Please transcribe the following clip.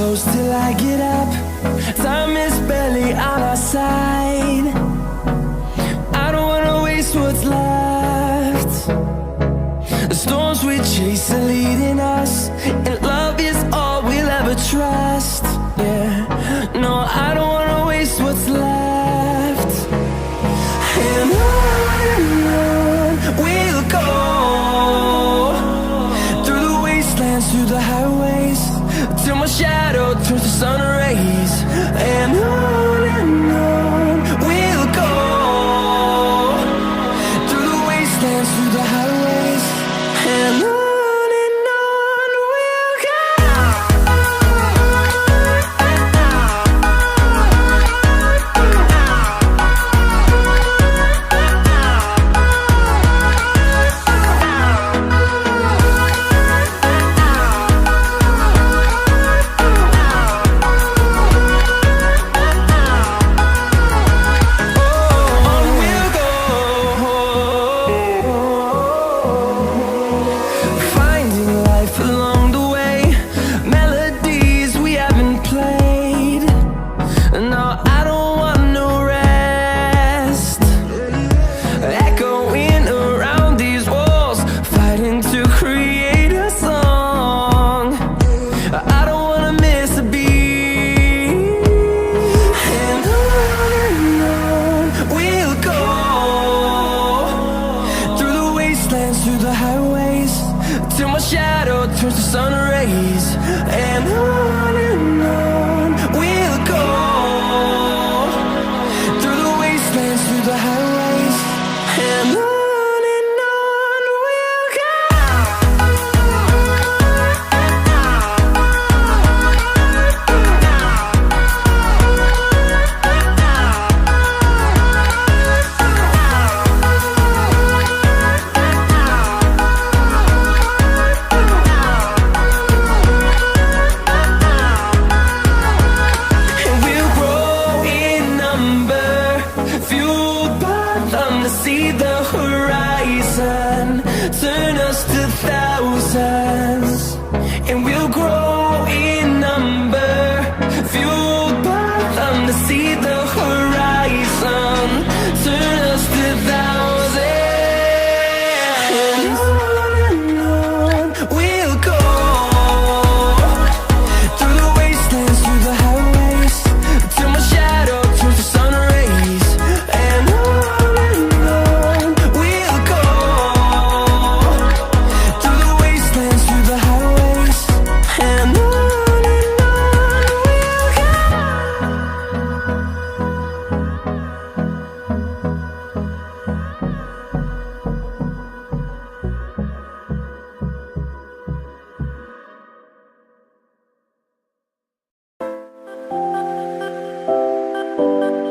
close till I get up. Time is barely on our side. I don't wanna waste what's left. The storms we chase are leading us, and love is all we'll ever trust. Yeah, no, I don't wanna waste what's left. And on we'll go, through the wastelands, through the highways, till my shadow turns to sun rays. And on we'll go, through the wastelands, through the highways, and on we'll go. Through the highways, till my shadow turns to sun rays. And on we'll go, through the wastelands, through the highways, and on we'll go. See the horizon turn us to thousands, and we'll grow in number, fueled by them. To see the horizon turn us to thousands, and on we'll go, through the wastelands, through the highways, till my shadow turns to sun rays. And Thank you.